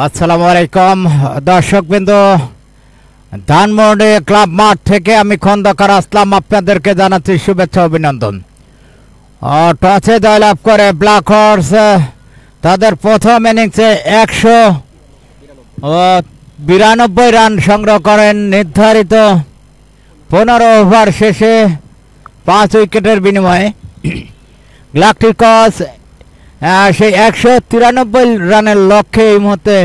আসসালামু আলাইকুম দর্শকবৃন্দ, ধানমন্ডি ক্লাব মাঠ থেকে আমি খন্দকার আসলাম আপনাদেরকে জানাচ্ছি শুভেচ্ছা অভিনন্দন। টসে জয়লাভ করে ব্ল্যাক হর্স তাদের প্রথম ইনিংসে 192 রান সংগ্রহ করেন। নির্ধারিত 15 ওভার শেষে 5 উইকেটের বিনিময়ে গ্যালাক্টিকস সেই 193 রানের লক্ষ্যে এই মুহূর্তে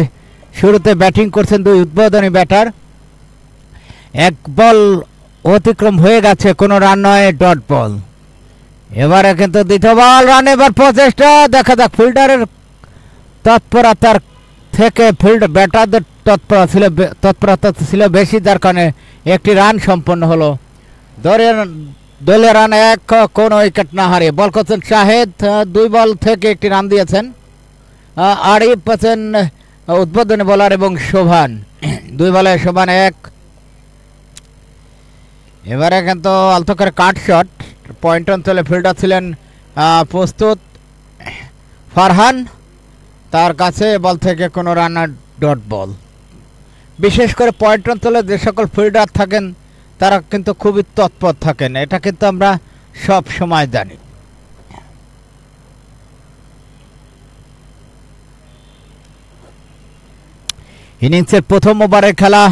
শুরুতে ব্যাটিং করছেন দুই উদ্বোধনী ব্যাটার। এক বল অতিক্রম হয়ে গেছে, কোনো রান নয়, ডট বল। এবারে কিন্তু দ্বিতীয় বল রান, এবার প্রচেষ্টা, দেখা যাক। ফিল্ডারের তৎপরতার থেকে ব্যাটারদের তৎপরতা ছিল বেশি, যার কারণে একটি রান সম্পন্ন হলো। দলীয় রান 1, কোন উইকেট না হারিয়ে। বল করছেন শাহেদ, 2 বল থেকে একটি রান দিয়েছেন। আরিফ আছেন উদ্বোধনী বোলার এবং শোভান 2 বলে শোভান 1। এবারে কিন্তু আলতো করে কাট শট, পয়েন্ট অঞ্চলে ফিল্ডার ছিলেন প্রস্তুত ফারহান, তার কাছে বল থেকে কোনো রান, ডট বল। বিশেষ করে পয়েন্ট অঞ্চলে যে সকল ফিল্ডার থাকেন তারা কিন্তু খুবই তৎপর থাকেন, এটা কিন্তু আমরা সব সময় জানি। ইনিংসের প্রথম ওভারের খেলা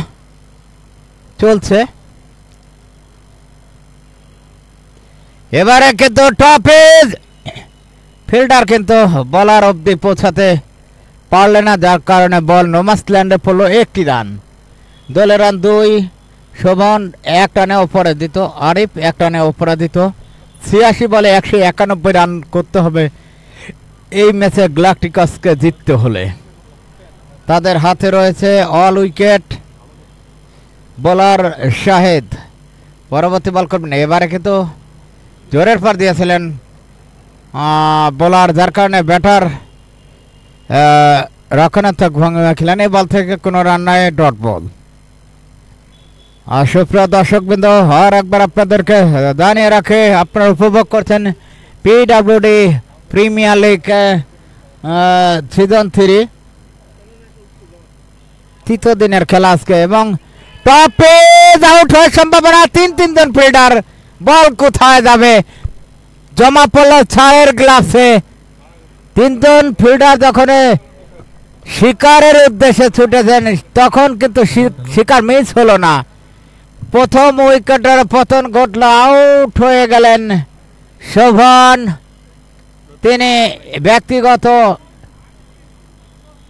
চলছে। এবারে কিন্তু টপেজ ফিল্ডার কিন্তু বলার অবধি পৌঁছাতে পারলে না, যার কারণে বল নোমাস ল্যান্ডে পড়লো। 1টি রান, দলের রান 2, শোভন 1 রানে অপরাজিত, আরিফ 1 রানে অপরাজিত। 86 বলে 191 রান করতে হবে এই ম্যাচে গ্যালাক্টিকসকে জিততে হলে। তাদের হাতে রয়েছে অল উইকেট। বোলার শাহেদ পরবর্তী বল করবেন। এবারে কিন্তু জোরের পার দিয়েছিলেন বোলার, যার কারণে ব্যাটার রক্ষণাত্মক ভঙ্গিমা খেলেন। এই বল থেকে কোনো রান নয়, ডট বল। সুপ্রিয় দর্শকবৃন্দ, আর একবার আপনাদেরকে জানিয়ে রাখে আপনারা উপভোগ করছেন পিডব্লিউডি প্রিমিয়ার লিগ সিজন 3 তৃতীয় দিনের খেলা আজকে, এবং টপে আউট হওয়ার সম্ভাবনা। 3 জন ফিল্ডার, বল কোথায় যাবে? জমা পড়লো ছায়ের গ্লাসে। 3 জন ফিল্ডার যখন শিকারের উদ্দেশ্যে ছুটেছেন তখন কিন্তু শিকার মিস হলো না। প্রথম উইকেটের পতন ঘটল, আউট হয়ে গেলেন শোভন। তিনি ব্যক্তিগত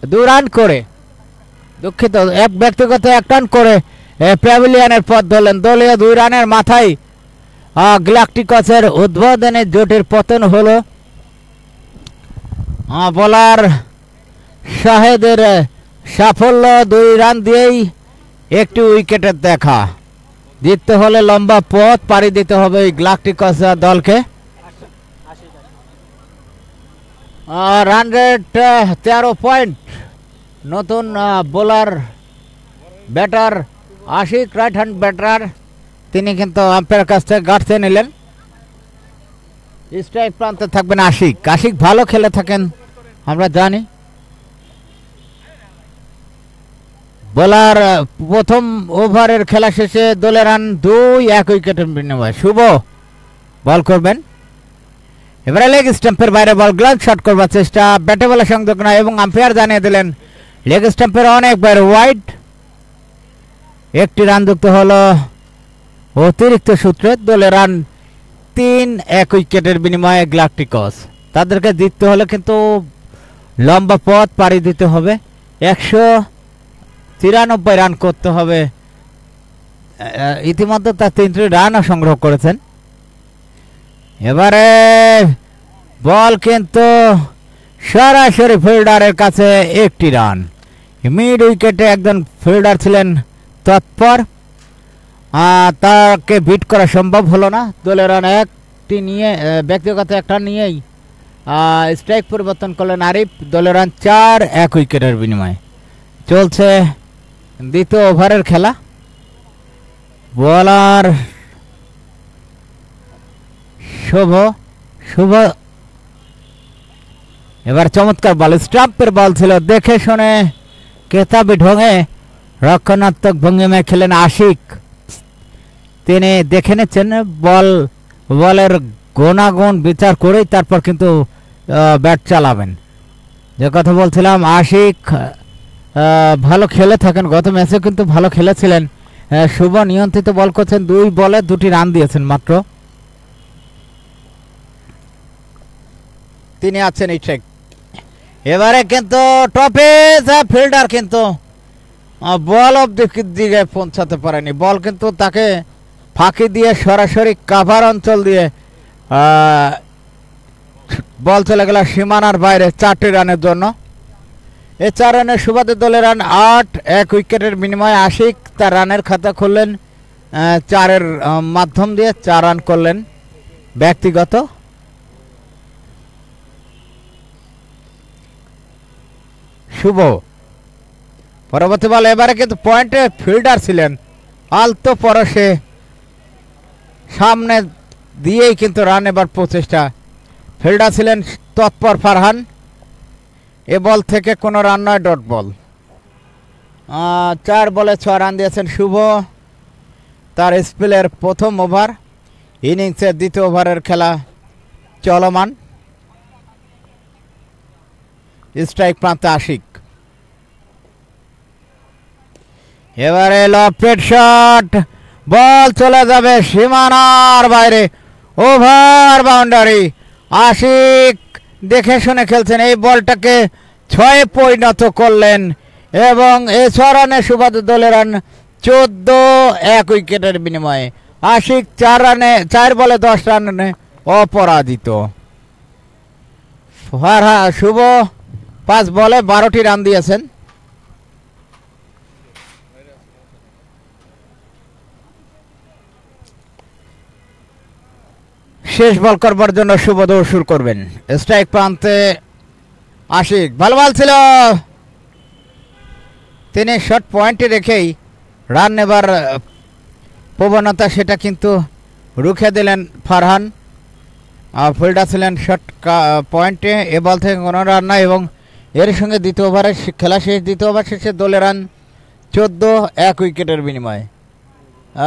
2 রান করে, দুঃখিত, ব্যক্তিগত 1 রান করে প্যাভিলিয়নের পথ ধরলেন। দলীয় 2 রানের মাথায় গ্যালাক্টিকসের উদ্বোধনী জুটির পতন হলো। বোলার শাহেদের সাফল্য, 2 রান দিয়েই 1টি উইকেটের দেখা। জিততে হলে লম্বা পথ পাড়ি দিতে হবে এই গ্যালাক্টিকস দলকে। Run rate 13 point. নতুন bowler batter Ashik, right hand batter, তিনি কিন্তু আম্পায়ারের কাছ থেকে গার্ডসে নিলেন। স্ট্রাইক প্রান্তে থাকবেন আশিক। আশিক ভালো খেলে থাকেন, আমরা জানি। বোলার প্রথম ওভারের খেলা শেষে দলের রান 2, 1 উইকেটের বিনিময়ে। শুভ বল করবেন। এবারে লেগ স্টাম্পের বাইরে বল, গ্লাভ শট করবার চেষ্টা, ব্যাটে বলে সংযোগ নয়, এবং আম্পায়ার জানিয়ে দিলেন লেগ স্টাম্পের অনেক বাইরে, ওয়াইড। 1টি রান যুক্ত হলো অতিরিক্ত সূত্রে। দলের রান 3, 1 উইকেটের বিনিময়ে গ্যালাক্টিকস। তাদেরকে জিততে হলে কিন্তু লম্বা পথ পাড়ি দিতে হবে, 193 রান করতে হবে। ইতিমধ্যে তার 3টি রানও সংগ্রহ করেছেন। এবারে বল কিন্তু সরাসরি ফিল্ডারের কাছে, 1টি রান। মিড উইকেটে একজন ফিল্ডার ছিলেন তৎপর, তাকে বিট করা সম্ভব হলো না। দলের রান 1টি নিয়ে, ব্যক্তিগত 1 রান নিয়েই স্ট্রাইক পরিবর্তন করলেন আরিফ। দলের রান 4, 1 উইকেটের বিনিময়ে। চলছে দ্বিতীয় ওভারের খেলা। বোলার শুভ এবার চমৎকার বল, স্টাম্পের বল ছিল, দেখে শুনে কেতাবি ঢঙে রক্ষণাত্মক ভঙ্গিমায় খেলেন আশিক। তিনি দেখে নিচ্ছেন বলের গুণাগুণ বিচার করেই তারপর কিন্তু ব্যাট চালাবেন। যে কথা বলছিলাম, আশিক ভালো খেলে থাকেন, গত ম্যাচে কিন্তু ভালো খেলেছিলেন। শুভ নিয়ন্ত্রিত বল করছেন, 2 বলে 2টি রান দিয়েছেন মাত্র। তিনি আছেন এই ট্রেক। এবারে কিন্তু টপেজ ফিল্ডার কিন্তু বল অফ দিকে পৌঁছাতে পারেনি। বল কিন্তু তাকে ফাঁকি দিয়ে সরাসরি কাভার অঞ্চল দিয়ে বল চলে গেল সীমানার বাইরে 4টি রানের জন্য। এই 4 রানের সুবাদে দলের রান 8, 1 উইকেটের বিনিময়ে আশিক তার রানের খাতা খুললেন 4-এর মাধ্যম দিয়ে 4 রান করলেন ব্যক্তিগত। শুভ পরবর্তী বল, এবারে কিন্তু পয়েন্টে ফিল্ডার ছিলেন আলতো পরশে, সামনে দিয়েই কিন্তু রান এবার প্রচেষ্টা। ফিল্ডার ছিলেন তৎপর ফারহান। এ বল থেকে কোনো রান নয়, ডট বল। 4 বলে 6 রান দিয়েছেন শুভ। তার স্পেলের প্রথম ওভার, ইনিংসের দ্বিতীয় ওভারের খেলা চলমান। স্ট্রাইক প্রান্তে আশিক। এবারে লফটেড শট, বল চলে যাবে সীমানার বাইরে, ওভার বাউন্ডারি। আশিক দেখে শুনে খেলছেন, এই বলটাকে 6-এ পরিণত করলেন এবং এই 6 রানে সুবাদে দলের রান 14, 1 উইকেটের বিনিময়ে। আশিক 4 বলে 10 রানে অপরাজিত। শুভ 5 বলে 12টি রান দিয়েছেন। শেষ বল করবার জন্য শুভ দৌড় শুরু করবেন। স্ট্রাইক প্রান্তে আশিক, ভালো বল ছিল, তিনি শর্ট পয়েন্টে রেখেই রান নেবার প্রবণতা সেটা কিন্তু রুখে দিলেন ফারহান। ফিল্ডার ছিলেন শর্ট পয়েন্টে। এ বল থেকে কোনো রান নাই এবং এর সঙ্গে দ্বিতীয় ওভারে খেলা শেষ। দ্বিতীয় ওভার শেষে দলের রান 14, 1 উইকেটের বিনিময়ে।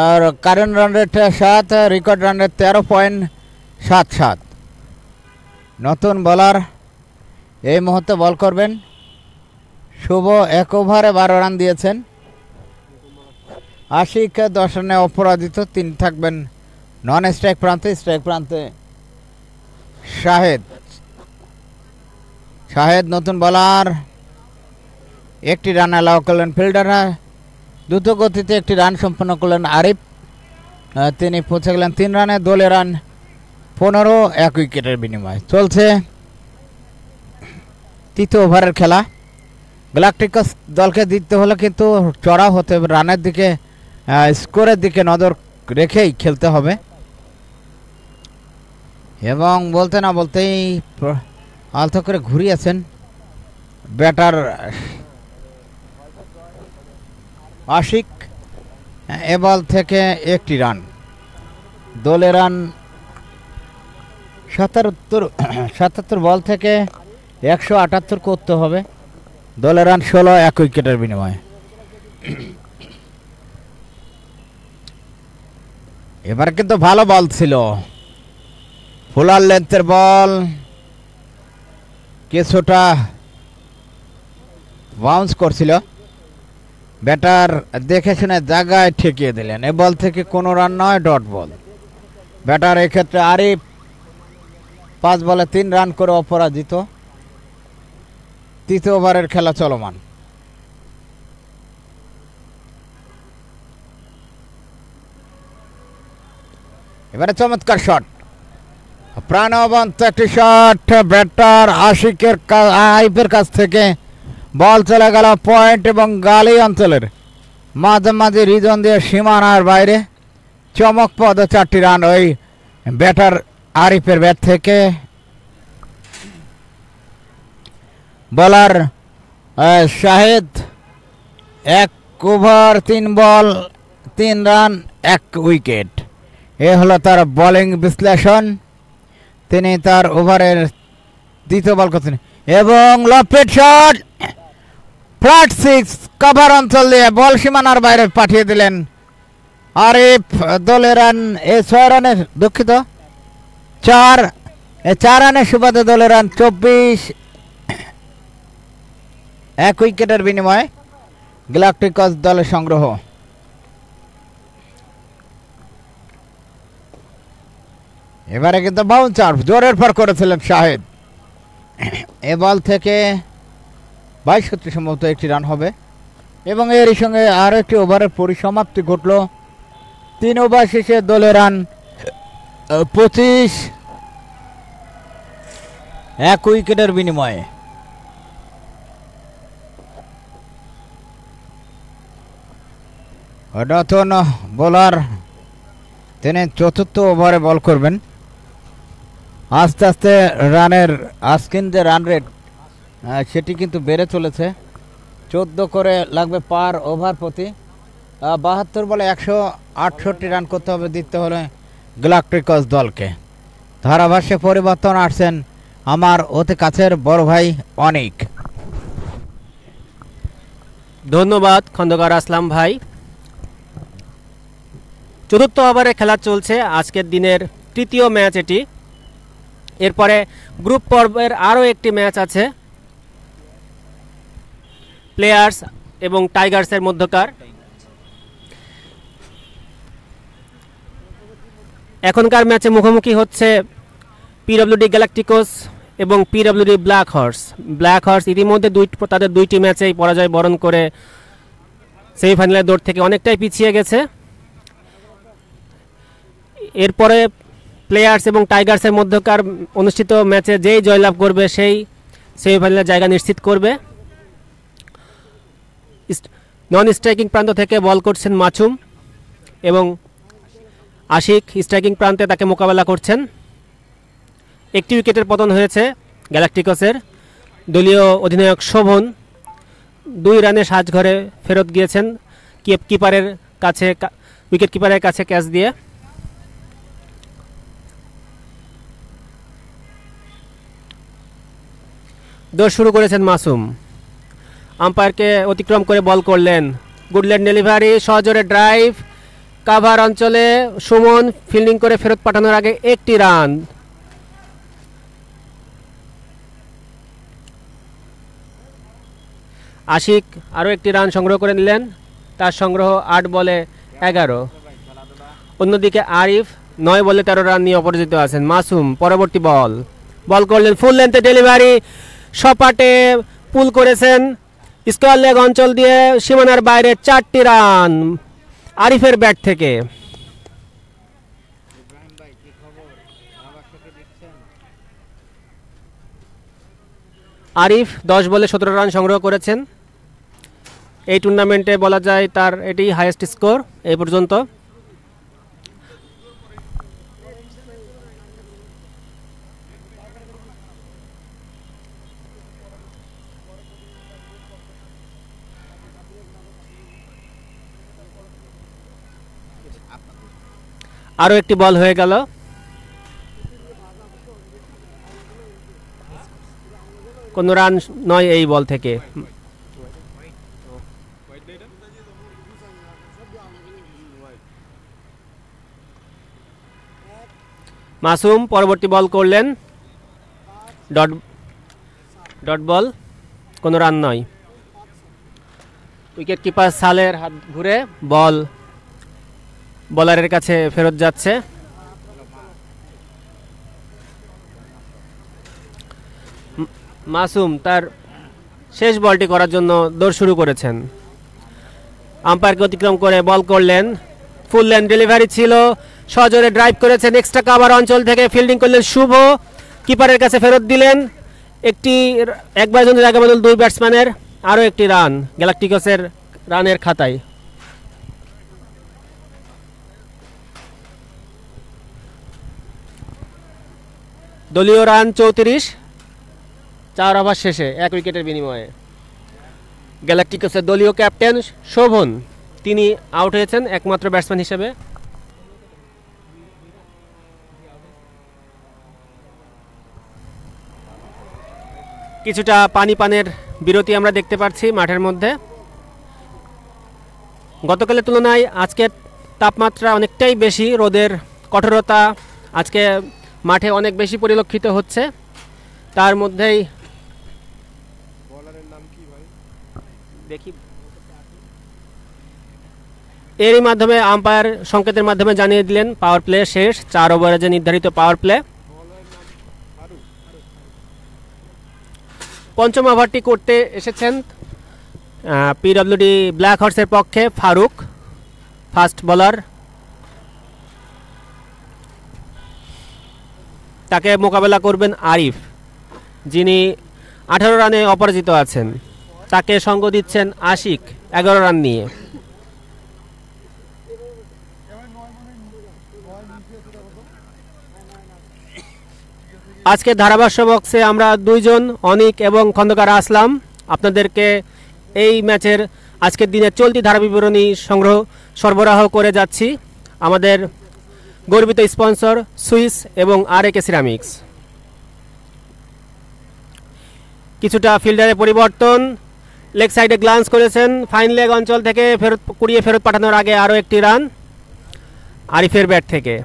আর current run rate 7, record run rate 13.77। নতুন বলার এই মুহূর্তে বল করবেন শুভ। 1 ওভারে 12 রান দিয়েছেন। আশিক 10 রানে অপরাজিত। তিনি থাকবেন নন স্ট্রাইক প্রান্তে। স্ট্রাইক প্রান্তে শাহেদ নতুন বলার। 1টি রান অ্যালাউ করলেন ফিল্ডাররা। দ্রুত গতিতে 1টি রান সম্পন্ন করলেন আরিফ। তিনি পৌঁছে গেলেন 3 রানে। দলের রান 15, 1 উইকেটের বিনিময়ে। চলছে তৃতীয় ওভারের খেলা। গ্যালাক্টিকস দলকে জিততে হলে কিন্তু চড়া হতে হবে, রানের দিকে স্কোরের দিকে নজর রেখেই খেলতে হবে। এবং বলতে না বলতেই আলতো করে ঘুরিয়েছেন ব্যাটার আশিক। এ বল থেকে 1টি রান। দলের রান 77 বল থেকে 178 করতে হবে। দলের রান 16, 1 উইকেটের বিনিময়ে। এবার কিন্তু ভালো বল ছিল, ফুলার লেন্থের বল, কিছুটা বাউন্স করছিল। ব্যাটার দেখে শুনে জায়গায় ঠেকিয়ে দিলেন। এ বল থেকে কোনো রান নয়, ডট বল। ব্যাটার এক্ষেত্রে আরিফ 5 বলে 3 রান করে অপরাজিত। তৃতীয় ওভারের খেলা চলমান। এবারে চমৎকার শট, প্রাণবন্ত একটি শট ব্যাটার আরিফের কাছ থেকে। বল চলে গেল পয়েন্ট এবং গালি অঞ্চলের মাঝামাঝি রিজন দিয়ে সীমানার বাইরে। চমকপ্রদ 4টি রান ওই ব্যাটার আরিফের ব্যাট থেকে। বলার শাহেদ 1 ওভার 3 বল 3 রান 1 উইকেট। এ হলো তার বোলিং বিশ্লেষণ। তিনি তার ওভারের দ্বিতীয় বল করছেন এবং লফটেড শট, ফ্ল্যাট 6 কভার অঞ্চল দিয়ে বল সীমানার বাইরে পাঠিয়ে দিলেন আরিফ। দলের রান 6 রানে, দুঃখিত 4 রানের সুবাদে দলের রান 24। 1 উইকেটের বিনিময়ে গ্যালাক্টিকস দলের সংগ্রহ। এবারে কিন্তু বাউন্সার জোরের পর করেছিলেন শাহিদ। এ বল থেকে 22 সম্ভবত একটি রান হবে এবং এরই সঙ্গে আরও একটি ওভারের পরিসমাপ্তি ঘটল। 3 ওভার শেষে দলের রান 25, 1 উইকেটের বিনিময়ে। নতুন বোলার, তিনি চতুর্থ ওভারে বল করবেন। আস্তে আস্তে রানের আজকিন যে রান রেট সেটি কিন্তু বেড়ে চলেছে, 14 করে লাগবে পার ওভার প্রতি। 72 বলে 168 রান করতে হবে দিতে হলে গ্যালাক্টিকস দলকে। ধারাভাষ্যে পরিবর্তন আসছেন আমার অতি কাছের বড় ভাই অনিক। ধন্যবাদ খন্দকার আসলাম ভাই। চতুর্থ ওভারে খেলা চলছে আজকের দিনের তৃতীয় ম্যাচ এটি। এরপরে গ্রুপ পর্বের আরও একটি ম্যাচ আছে প্লেয়ার্স এবং টাইগার্সের মধ্যকার। এখনকার ম্যাচে মুখোমুখি হচ্ছে পিডব্লিউডি গ্যালাক্টিকস এবং PWD black horse. Black horse ইতিমধ্যে তাদের 2টি ম্যাচেই পরাজয় বরণ করে সেমিফাইনালের দৌড় থেকে অনেকটাই পিছিয়ে গেছে। এরপরে প্লেয়ার্স এবং টাইগার্সের মধ্যকার অনুষ্ঠিত ম্যাচে যেই জয়লাভ করবে সেই সেমিফাইনালের জায়গা নিশ্চিত করবে। নন স্ট্রাইকিং প্রান্ত থেকে বল করছেন মাসুম এবং আশিক স্ট্রাইকিং প্রান্তে তাকে মোকাবেলা করছেন। একটি উইকেটের পতন হয়েছে গ্যালাক্টিকসের। দলীয় অধিনায়ক শোভন 2 রানে সাজঘরে ফেরত গিয়েছেন কিপারের কাছে, উইকেট কিপারের কাছে ক্যাচ দিয়ে। দৌড় শুরু করেছেন মাসুম, আম্পায়ারকে অতিক্রম করে বল করলেন। গুডল্যান্ড ডেলিভারি, সজোরে ড্রাইভ, কাভার অঞ্চলে সুমন ফিল্ডিং করে ফেরত পাঠানোর আগে একটি রান। আশিক আরও একটি রান সংগ্রহ করে নিলেন, তার সংগ্রহ 8 বলে 11। অন্যদিকে আরিফ 9 বলে 13 রান নিয়ে অপরাজিত আছেন। মাসুম পরবর্তী বল করলেন, ফুল লেন্থে ডেলিভারি, সপাটে পুল করেছেন স্কোয়ার লেগ অঞ্চল দিয়ে সীমানার বাইরে 4টি রান আরিফের ব্যাট থেকে। আরিফ 10 বলে 17 রান সংগ্রহ করেছেন। এই টুর্নামেন্টে বলা যায় তার এটি হাইয়েস্ট স্কোর এই পর্যন্ত। আরও একটি বল হয়ে গেল। কোনো রান নয় এই বল থেকে। মাসুম পরবর্তী বল করলেন, ডট বল, কোনো রান নয়। উইকেট কিপার সালের হাত ঘুরে বল বলারের কাছে ফেরত যাচ্ছে। মাসুম তার শেষ বলটি করার জন্য দৌড় শুরু করেছেন। আম্পায়ারকে অতিক্রম করে বল করলেন, ফুল লেন ডেলিভারি ছিল, সজোরে ড্রাইভ করেছেন এক্সট্রা কাভার অঞ্চল থেকে, ফিল্ডিং করলেন শুভ, কিপারের কাছে ফেরত দিলেন। একবার জন্য জায়গা বদল 2 ব্যাটসম্যানের, আরও একটি রান গ্যালাক্টিকসের রানের খাতায়। দলীয় রান 34, 4 ওভার শেষে 1 উইকেটের বিনিময়ে। গ্যালাক্টিকসের দলীয় ক্যাপ্টেন শোভন, তিনি আউট হয়েছেন একমাত্র ব্যাটসম্যান হিসেবে। কিছুটা পানি পানের বিরতি আমরা দেখতে পাচ্ছি মাঠের মধ্যে। গতকালের তুলনায় আজকের তাপমাত্রা অনেকটাই বেশি, রোদের কঠোরতা আজকে মাঠে অনেক বেশি পরিলক্ষিত হচ্ছে। তার মধ্যেই দেখি এরই মাধ্যমে আম্পায়ার সংকেতের মাধ্যমে জানিয়ে দিলেন পাওয়ার প্লে শেষ, 4 ওভারে যে নির্ধারিত পাওয়ার প্লে। পঞ্চম ওভারটি করতে এসেছেন পিডব্লিউডি ব্ল্যাক হর্সের পক্ষে ফারুক, ফাস্ট বোলার। তাকে মোকাবেলা করবেন আরিফ, যিনি 18 রানে অপরাজিত আছেন। তাকে সঙ্গ দিচ্ছেন আশিক 11 রান নিয়ে। আজকে ধারাভাষ্য বক্সে আমরা দুইজন অনিক এবং খন্দকার আসলাম আপনাদেরকে এই ম্যাচের আজকের দিনে চলতি ধারাবিবরণী সরবরাহ করে যাচ্ছি। আমাদের গর্বিত স্পন্সর সুইস এবং আরএকে সিরামিক্স। কিছুটা ফিল্ডারে পরিবর্তন, লেগ সাইডে গ্লান্স করেছেন, ফাইন লেগ অঞ্চল থেকে কুড়িয়ে ফেরত পাঠানোর আগে আরও একটি রান আরিফের ব্যাট থেকে।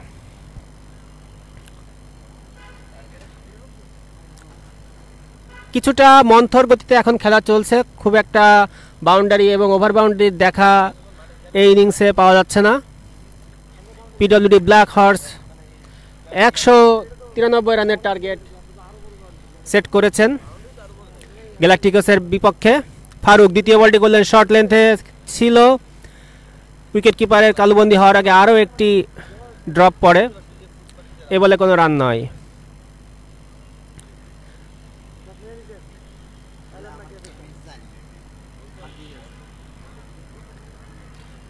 কিছুটা মন্থর গতিতে এখন খেলা চলছে, খুব একটা বাউন্ডারি এবং ওভার বাউন্ডারির দেখা এই ইনিংসে পাওয়া যাচ্ছে না। পিডব্লিউডি ব্ল্যাক হর্স 193 রানের টার্গেট সেট করেছেন গ্যালাকটিকসের বিপক্ষে। ফারুক দ্বিতীয় বলটি করলেন, শর্ট লেন্থে ছিল, উইকেট কিপারের কালুবন্দি হওয়ার আগে আরও একটি ড্রপ পড়ে, এ বলে কোনো রান নয়।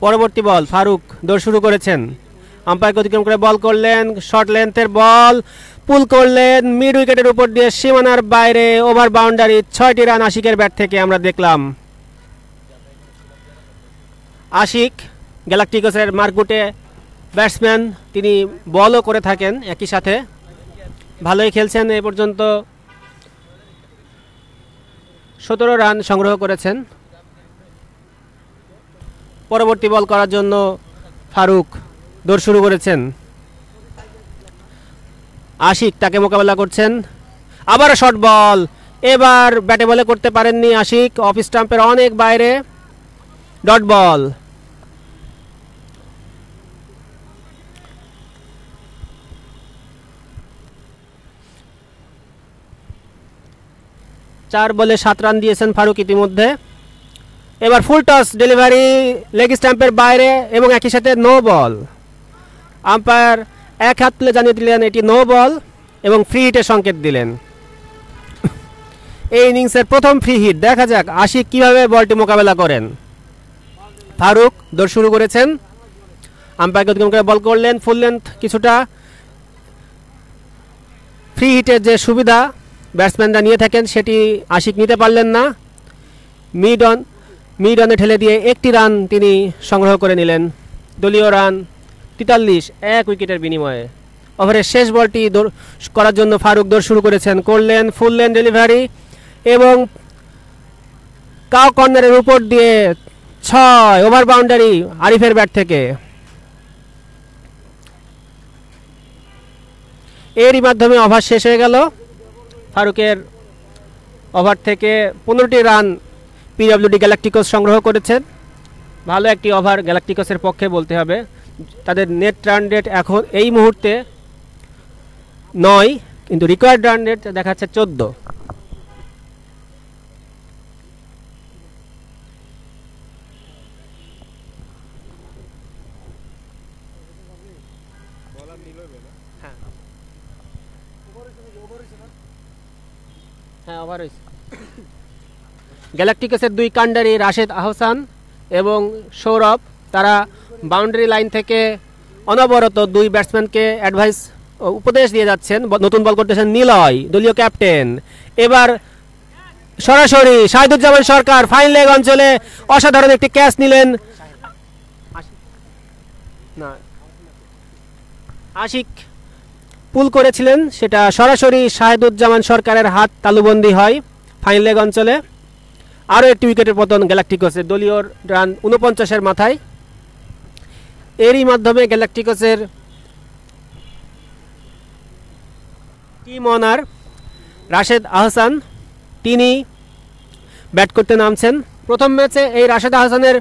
পরবর্তী বল, ফারুক দৌড় শুরু করেছেন, আম্পায়ারকে অতিক্রম করে বল করলেন, শর্ট লেন্থের বল পুল করলেন মিড উইকেটের উপর দিয়ে সীমানার বাইরে, ওভার বাউন্ডারি, 6টি রান আশিকের ব্যাট থেকে আমরা দেখলাম। আশিক গ্যালাকটিকসের মার্কুটে ব্যাটসম্যান, তিনি বলও করে থাকেন একই সাথে, ভালোই খেলছেন। এ পর্যন্ত 17 রান সংগ্রহ করেছেন। পরবর্তী বল করার জন্য ফারুক দৌড় শুরু করেছেন, আশিক তাকে মোকাবেলা করছেন, আবার শর্ট বল, এবার ব্যাটে বলে করতে পারেননি আশিক, অফ স্টাম্পের অনেক বাইরে, ডট বল। চার বলে 7 রান দিয়েছেন ফারুক ইতিমধ্যে। এবার ফুল টস ডেলিভারি লেগ স্ট্যাম্পের বাইরে এবং একই সাথে নো বল। আম্পায়ার এক হাত তুলে জানিয়ে দিলেন এটি নো বল এবং ফ্রি হিটের সংকেত দিলেন। এই ইনিংসের প্রথম ফ্রি হিট, দেখা যাক আশিক কিভাবে বলটি মোকাবেলা করেন। ফারুক দৌড় শুরু করেছেন, আম্পায়ারকে অতিক্রম করে বল করলেন, ফুল লেন্থ কিছুটা। ফ্রি হিটের যে সুবিধা ব্যাটসম্যানরা নিয়ে থাকেন সেটি আশিক নিতে পারলেন না। মিড অনে ঠেলে দিয়ে একটি রান তিনি সংগ্রহ করে নিলেন। দলীয় রান 43, 1 উইকেটের বিনিময়ে। ওভারের শেষ বলটি করার জন্য ফারুক দৌড় শুরু করেছেন, করলেন ফুল লেন ডেলিভারি এবং কাউ কর্নারের উপর দিয়ে 6, ওভার বাউন্ডারি আরিফের ব্যাট থেকে। এরই মাধ্যমে ওভার শেষ হয়ে গেল। ফারুকের ওভার থেকে 15টি রান পিডব্লিউডি গ্যালাকটিকস সংগ্রহ করেছেন। ভালো একটি ওভার গ্যালাকটিকসের পক্ষে বলতে হবে। তাদের নেট রান রেট এখন এই মুহূর্তে 9, কিন্তু রিকোয়ার্ড রান রেট দেখাচ্ছে 14। হ্যাঁ, ওভার হয়েছে। গ্যালাকটিকসের 2 কান্ডারি রাশেদ আহসান এবং সৌরভ, তারা বাউন্ডারি লাইন থেকে অনবরত 2 ব্যাটসম্যানকে উপদেশ দিয়ে যাচ্ছেন। নতুন বল করতেছেন নিলয়, দলীয় ক্যাপ্টেন। এবার সরাসরি শাহিদুজ্জামান সরকার ফাইন লেগ অঞ্চলে অসাধারণ একটি ক্যাচ নিলেন। আশিক পুল করেছিলেন, সেটা সরাসরি শাহিদুজ্জামান সরকারের হাত তালুবন্দি হয়। ফাইন লেগ অঞ্চলে। আরও একটি উইকেটের পতন গ্যালাক্টিকসের, দলীয় রান 49-এর মাথায়। এরই মাধ্যমে গ্যালাক্টিকসের টিম অনার রাশেদ আহসান তিনি ব্যাট করতে নামছেন। প্রথম ম্যাচে এই রাশেদ আহসানের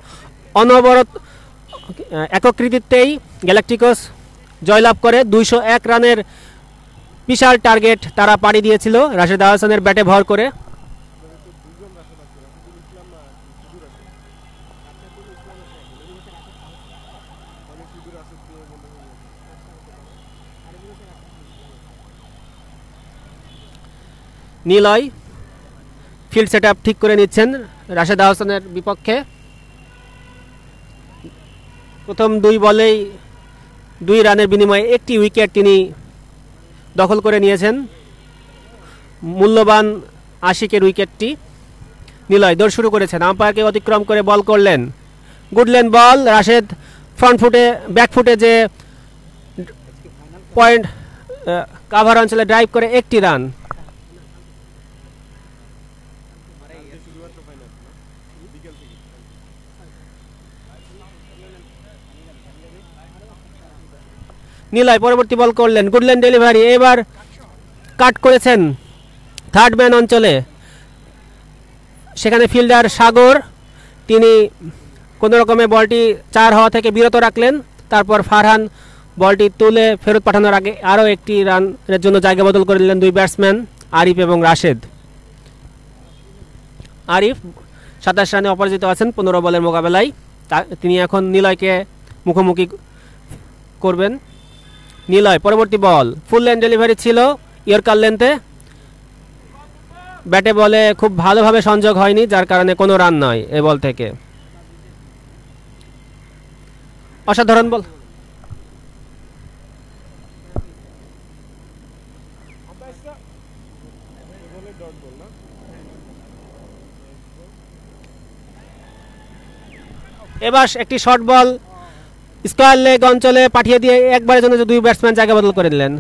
অনবরত একক কৃতিত্বেই গ্যালাক্টিকস জয়লাভ করে। 201 রানের বিশাল টার্গেট তারা পাড়ি দিয়েছিল রাশেদ আহসানের ব্যাটে ভর করে। নিলয় ফিল্ড সেট আপ ঠিক করে নিচ্ছেন রাশেদ আহসানের বিপক্ষে। প্রথম 2 বলেই 2 রানের বিনিময়ে একটি উইকেট তিনি দখল করে নিয়েছেন। মূল্যবান আশিকের উইকেটটি। নিলয় দৌড় শুরু করেছেন, আম্পায়ারকে অতিক্রম করে বল করলেন। গুডলেন বল, রাশেদ ফ্রন্ট ফুটে ব্যাক ফুটে যে পয়েন্ট কাভার অঞ্চলে ড্রাইভ করে একটি রান। নিলয় পরবর্তী বল করলেন, গুডলেন ডেলিভারি, এবার কাট করেছেন থার্ড ম্যান অঞ্চলে। সেখানে ফিল্ডার সাগর তিনি কোনো রকমে বলটি 4 হওয়া থেকে বিরত রাখলেন। তারপর ফারহান বলটি তুলে ফেরত পাঠানোর আগে আরও একটি রানের জন্য জায়গা বদল করে দিলেন 2 ব্যাটসম্যান আরিফ এবং রাশেদ। আরিফ 27 রানে অপরাজিত আছেন 15 বলের মোকাবেলায়। তিনি এখন নিলয়কে মুখোমুখি করবেন। নিলয় পরবর্তী বল, ফুল লেন ডেলিভারি ছিল ইয়র্কার লেন্থে। ব্যাটে বলে খুব ভালোভাবে সংযোগ হয়নি, যার কারণে কোনো রান নয় এ বল থেকে। অসাধারণ বল। এবার একটি শর্ট বল স্কয়ার লেগ অঞ্চলে পাঠিয়ে দিয়ে একবারের জন্য 2 ব্যাটসম্যান জায়গা বদল করে দিলেন।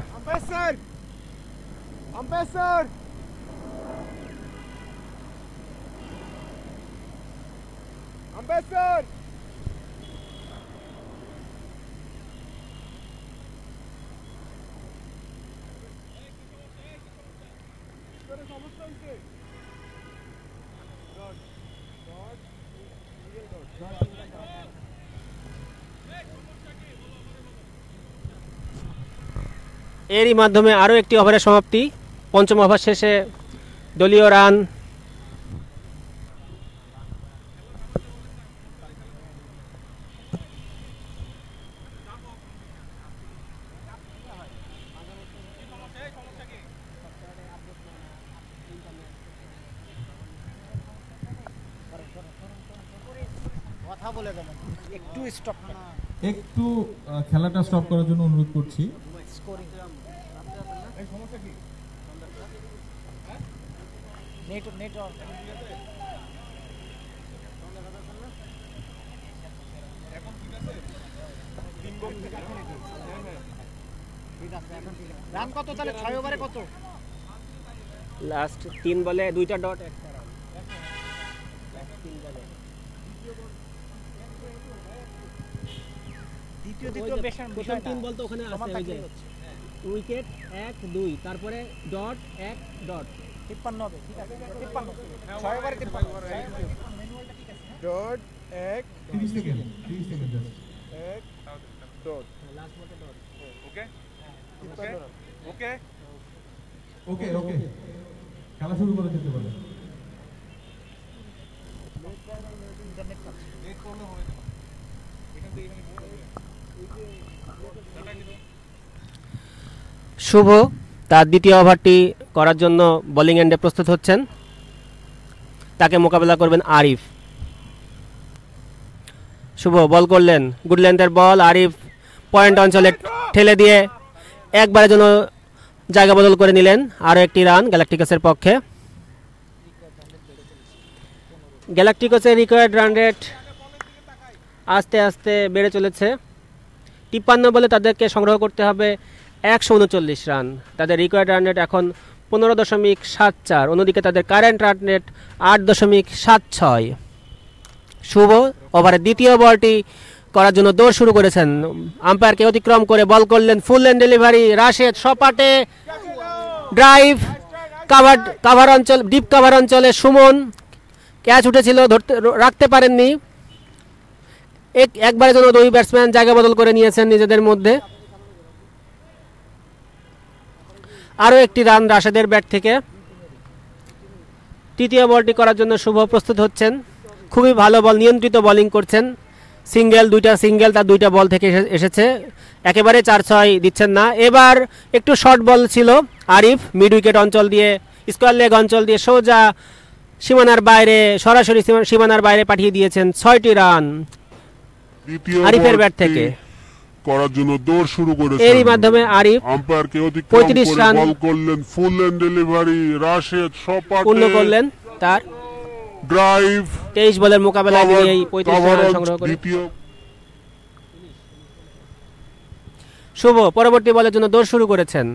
এরই মাধ্যমে আরও একটি ওভারের সমাপ্তি। পঞ্চম ওভার শেষে দলীয় রান একটু খেলাটা স্টপ করার জন্য অনুরোধ করছি। রান কত তাহলে 6 ওভারে কত? লাস্ট 3 বলে 2টা ডট, দ্বিতীয় প্রথম 3 বল তো ওখানে আছে, ওই যে উইকেট 1 2 তারপরে ডট 1 ডট 53 হবে। ঠিক আছে 53 6 ওভারে 53 dot 1 30 second just 1 dot last বলতে ডট। ওকে ওকে ওকে ওকে খেলা শুরু করে দিতে পারে। শুভ তার দ্বিতীয় ওভারটি করার জন্য বোলিং এন্ডে প্রস্তুত হচ্ছেন। তাকে মোকাবেলা করবেন আরিফ। শুভ বল করলেন, গুড লেন্থের বল, আরিফ পয়েন্ট অঞ্চলে ঠেলে দিয়ে একবারের জন্য জায়গা বদল করে নিলেন। আরও একটি রান গ্যালাক্টিকাসের পক্ষে। গ্যালাক্টিকাসের রিকোয়ার্ড রান রেট আস্তে আস্তে বেড়ে চলেছে। 53 বলে তাদেরকে সংগ্রহ করতে হবে 139 রান। তাদের রিকোয়ার্ড রান রেট এখন 15.74। অন্যদিকে তাদের কারেন্ট রান রেট 8.76। শুভ ওভারের দ্বিতীয় বলটি করার জন্য দৌড় শুরু করেছেন। আম্পায়ারকে অতিক্রম করে বল করলেন ফুল লেন ডেলিভারি। রাশেদ সপাটে ড্রাইভ, কাভার অঞ্চল, ডিপ কাভার অঞ্চলে সুমন ক্যাচ উঠেছিল, ধরতে রাখতে পারেননি। একবারের জন্য দুই ব্যাটসম্যান জায়গা বদল করে নিয়েছেন নিজেদের মধ্যে। আরও একটি রান রাশেদের ব্যাট থেকে। তৃতীয় বলটি করার জন্য শুভ প্রস্তুত হচ্ছেন। খুবই ভালো বল, নিয়ন্ত্রিত বোলিং করছেন। দুইটা সিঙ্গেল তার দুইটা বল থেকে এসেছে। একেবারে 4-6 দিচ্ছেন না। এবার একটু শর্ট বল ছিল। আরিফ মিড উইকেট অঞ্চল দিয়ে, স্কোয়ার লেগ অঞ্চল দিয়ে সোজা সীমানার বাইরে, সরাসরি সীমানার বাইরে পাঠিয়ে দিয়েছেন। 6টি রান আরিফের ব্যাট থেকে করার জন্য দৌড় শুরু করেছেন। এরই মাধ্যমে আরিফ আম্পায়ারকে অতিক্রম 35 করে রান বল করলেন ফুল লেন ডেলিভারি। রাশেদ সপাটে পূর্ণ করলেন তার ড্রাইভ। 23 বলের মোকাবেলায় তিনি এই 35 রান সংগ্রহ করেন। শুভ পরবর্তী বলের জন্য দৌড় শুরু করেছেন।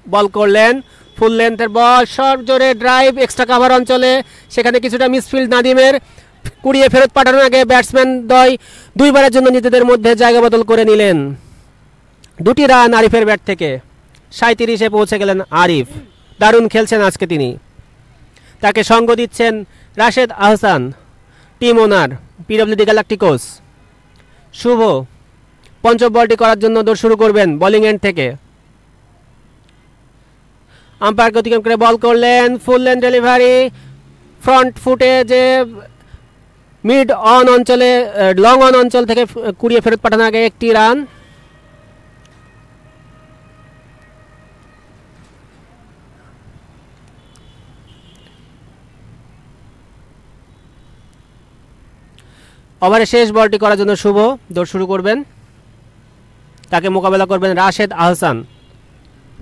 বল করলেন ফুল লেন্থের বল, শর্ট জোরে ড্রাইভ, এক্সট্রা কাভার অঞ্চলে। সেখানে কিছুটা মিসফিল্ড নাদিমের, কুড়িয়ে ফেরত পাঠানোর আগে ব্যাটসম্যান দ্বয় দুইবারের জন্য নিজেদের মধ্যে জায়গা বদল করে নিলেন। 2টি রান আরিফের ব্যাট থেকে। 37-এ পৌঁছে গেলেন আরিফ। দারুণ খেলছেন আজকে তিনি। তাকে সঙ্গ দিচ্ছেন Rashed Ahsan, team owner PWD Galacticos. Shuvo পঞ্চম বলটি করার জন্য দৌড় শুরু করবেন বোলিং এন্ড থেকে। আম্পায়ারকে অতিক্রম করে বল করলেন ফুল লেন ডেলিভারি। ফ্রন্ট ফুটে যে মিড অন অঞ্চলে, লং অন অঞ্চল থেকে কুড়িয়ে ফেরত পাঠানোর আগে 1টি রান। ওভারে শেষ বলটি করার জন্য শুভ দৌড় শুরু করবেন। তাকে মোকাবেলা করবেন রাশেদ আহসান।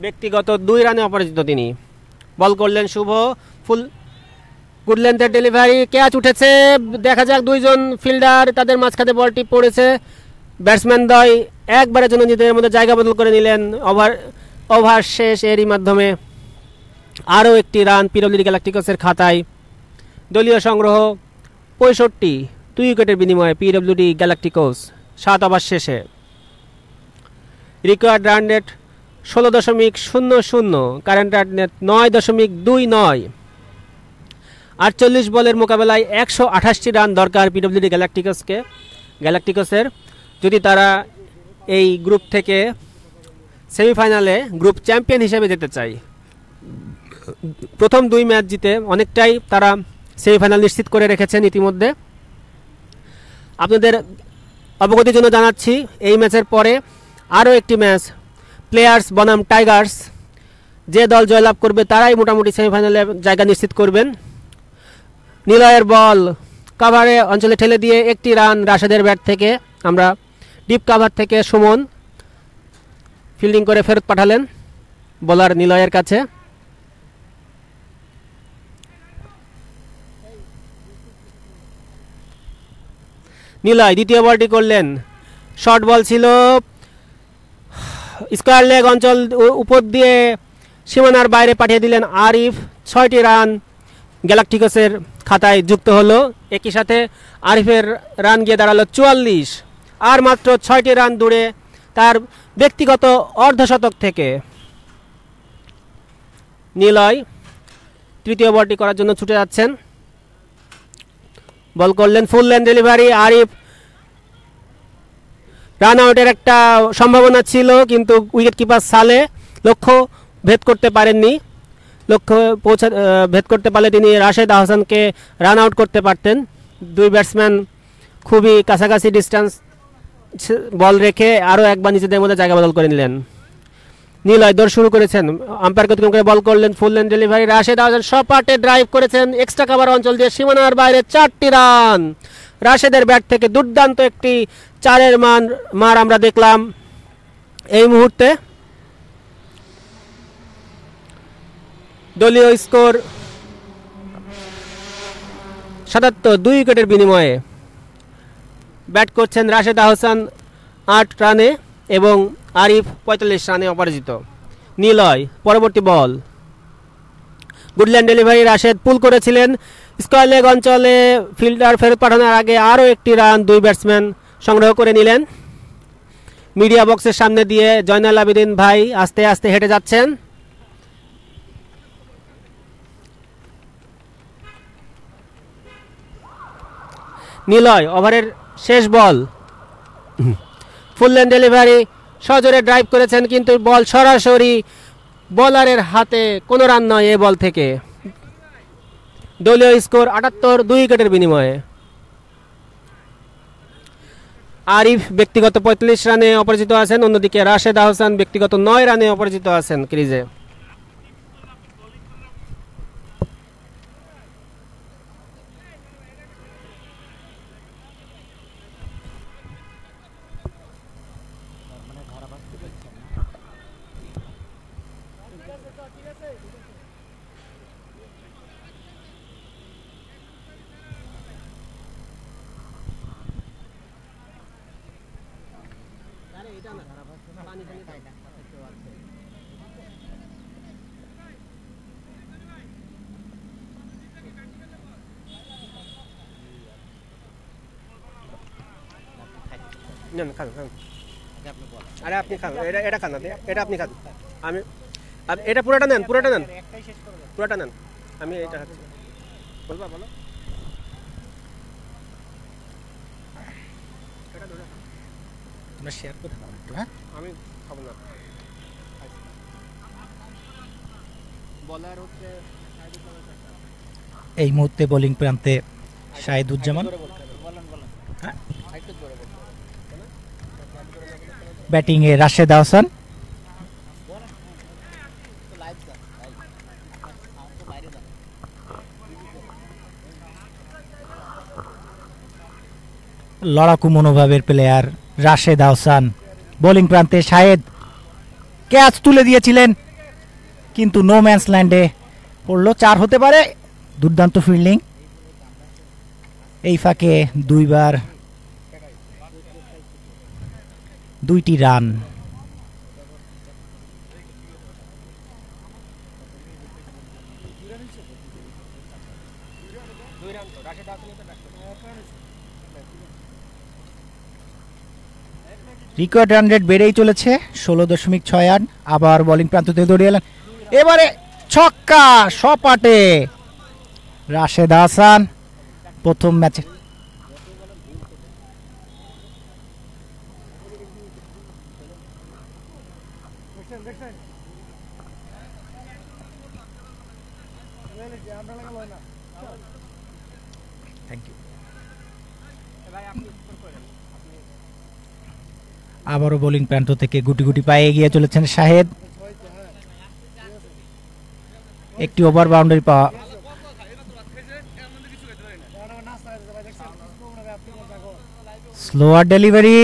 ব্যক্তিগত 2 রানে অপরাজিত তিনি। বল করলেন শুভ, ফুল গুড লেন্থের ডেলিভারি, ক্যাচ উঠেছে। দেখা যাক, দুইজন ফিল্ডার তাদের মাঝখানে বলটি পড়েছে। ব্যাটসম্যান দ্বয় একবারের জন্য নিজেদের মধ্যে জায়গা বদল করে নিলেন। ওভার শেষ। এরই মাধ্যমে আরও 1টি রান পিডব্লিউডি গ্যালাক্টিকসের খাতায়। দলীয় সংগ্রহ 65, 2 উইকেটের বিনিময়ে পিডব্লিউডি গ্যালাক্টিকস 7 ওভার শেষে। Required run rate 16.00, current run rate 9.29। 48 বলের মোকাবেলায় 128টি রান দরকার পিডব্লিউডি গ্যালাক্টিকসের, যদি তারা এই গ্রুপ থেকে সেমিফাইনালে গ্রুপ চ্যাম্পিয়ন হিসেবে যেতে চায়। প্রথম 2 ম্যাচ জিতে অনেকটাই তারা সেমিফাইনাল নিশ্চিত করে রেখেছেন ইতিমধ্যে। আপনাদের অবগতির জন্য জানাচ্ছি, এই ম্যাচের পরে আরও একটি ম্যাচ প্লেয়ার্স বনাম টাইগার্স। যে দল জয়লাভ করবে তারাই মোটামুটি সেমিফাইনালে জায়গা নিশ্চিত করবেন। নিলয়ের বল কাভারে অঞ্চলে ঠেলে দিয়ে 1টি রান রাশেদের ব্যাট থেকে। আমরা ডিপ কাভার থেকে সুমন ফিল্ডিং করে ফেরত পাঠালেন বোলার নিলয়ের কাছে। নিলয় দ্বিতীয় বলটি করলেন। শর্ট বল ছিল, স্কোয়ার লেগ অঞ্চল উপর দিয়ে সীমানার বাইরে পাঠিয়ে দিলেন আরিফ। 6টি রান গ্যালাক্টিকসের খাতায় যুক্ত হলো। একই সাথে আরিফের রান গিয়ে দাঁড়ালো 44। আর মাত্র 6টি রান দূরে তার ব্যক্তিগত অর্ধশতক থেকে। নিলয় তৃতীয় বলটি করার জন্য ছুটে যাচ্ছেন। বল করলেন full length delivery. Arif, run আউটের একটা সম্ভাবনা ছিল, কিন্তু উইকেট কিপার সালে লক্ষ্য ভেদ করতে পারেননি। লক্ষ্য ভেদ করতে পারলে তিনি রাশেদ আহসানকে রান আউট করতে পারতেন। 2 ব্যাটসম্যান খুবই কাছাকাছি ডিস্টেন্স বল রেখে আরও একবার নিজেদের মধ্যে জায়গা বদল করে নিলেন। নিলয় দৌড় শুরু করেছেন। আম্পায়ারকে অতিক্রম করে বল করলেন full length delivery. Rashed Ahsan সপাটে ড্রাইভ করেছেন এক্সট্রা কাভার অঞ্চল দিয়ে সীমানার বাইরে। 4টি রান রাশেদের ব্যাট থেকে। দুর্দান্ত একটি 4-এর মার আমরা দেখলাম এই মুহূর্তে। দলীয় স্কোর 77, 2 উইকেটের বিনিময়ে। ব্যাট করছেন রাশেদ আহসান 8 রানে এবং আরিফ 45 রানে অপরাজিত। নিলয় পরবর্তী বল। গুডল্যান্ড ডেলিভারি রাশেদ পুল করেছিলেন। স্কয়ার লেগ অঞ্চলে ফিল্ডার ফেরত পাঠানোর আগে আরও একটি রান 2 ব্যাটসম্যান সংগ্রহ করে নিলেন। মিডিয়া বক্সের সামনে দিয়ে জয়নাল আবেদিন ভাই আস্তে আস্তে হেঁটে যাচ্ছেন। নিলয় ওভারের শেষ বল, ফুল লেন ডেলিভারি, সজোরে ড্রাইভ করেছেন কিন্তু বল সরাসরি বোলারের হাতে, কোনো রান নয় এই বল থেকে। দলীয় স্কোর 78, 2 উইকেটের বিনিময়ে। আরিফ ব্যক্তিগত 45 রানে অপরাজিত আছেন, অন্যদিকে রাশেদ আহসান ব্যক্তিগত 9 রানে অপরাজিত আছেন ক্রিজে। খান খান, আরে আপনি খান, এটা খান, এটা আপনি খান, আমি এটা পুরোটা নেন, পুরোটা নেন, পুরোটা নেন, আমি এটা খাচ্ছি। বলবা বলো, তোমরা শেয়ার করে দাও একটু। হ্যাঁ, আমি খাবো না। বলার হচ্ছে এই মুহূর্তে বোলিং প্রান্তে শাহিদুজ্জামান, ব্যাটিং এ রাশেদ আহসান। লড়াকু মনোভাবের প্লেয়ার রাশেদ আহসান। বোলিং প্রান্তে শাহেদ ক্যাচ তুলে দিয়েছিলেন কিন্তু নো ম্যানস ল্যান্ডে পড়লো, 4 হতে পারে। দুর্দান্ত ফিল্ডিং, এই ফাঁকে 2টি রান। রিকোয়ার্ড রান রেট বেড়েই চলেছে, 16.68। আবার বোলিং প্রান্ত থেকে দৌড়িয়ে এলেন, এবারে ছক্কা সপাটে রাশেদ আহসান। প্রথম ম্যাচে আবারও বোলিং প্রান্ত থেকে গুটি গুটি পায়ে এগিয়ে চলেছেন শাহেদ। একটি ওভার বাউন্ডারি পাওয়া, স্লোয়ার ডেলিভারি,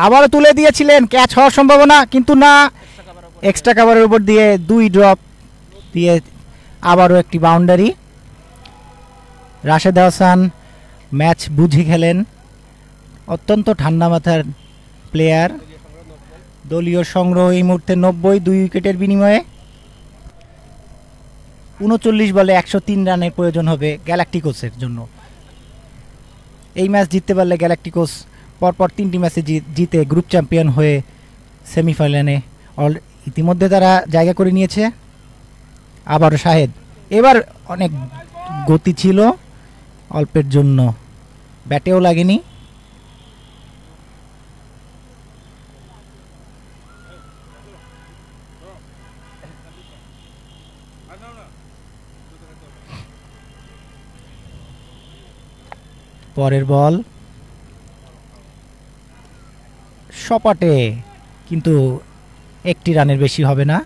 আবারও তুলে দিয়েছিলেন, ক্যাচ হওয়ার সম্ভাবনা কিন্তু না, এক্সট্রা কাভারের উপর দিয়ে 2 ড্রপ দিয়ে আবারও একটি বাউন্ডারি। রাশেদ আহসান ম্যাচ বুঝি খেলেন, অত্যন্ত ঠান্ডা মাথার প্লেয়ার। দলীয় সংগ্রহ এই মুহূর্তে 90, 2 উইকেটের বিনিময়ে। 39 বলে 103 রানের প্রয়োজন হবে গ্যালাক্টিকোসের জন্য। এই ম্যাচ জিততে পারলে গ্যালাক্টিকোস পরপর 3টি ম্যাচে জিতে গ্রুপ চ্যাম্পিয়ন হয়ে সেমিফাইনালে ইতিমধ্যে তারা জায়গা করে নিয়েছে। আবারও শাহেদ, এবার অনেক গতি ছিল, অল্পের জন্য ব্যাটেও লাগেনি। পরের বল সপাটে, কিন্তু 1টি রানের বেশি হবে না।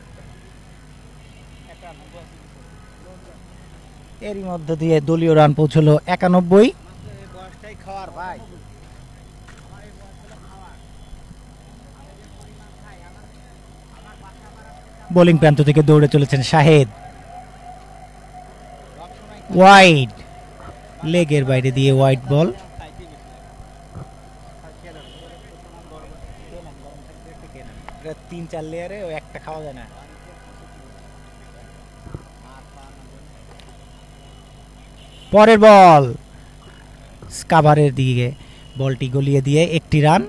এরই মধ্যে দিয়ে দলীয় রান পৌঁছলো 91। বোলিং প্রান্ত থেকে দৌড়ে চলেছেন শাহেদ, ওয়াইড, লেগের বাইরে দিয়ে ওয়াইড বল। তিন চার লেয়ারে একটা খাওয়া যায় না। পরের বল কাভারের দিকে বলটি গলিয়ে দিয়ে একটি রান।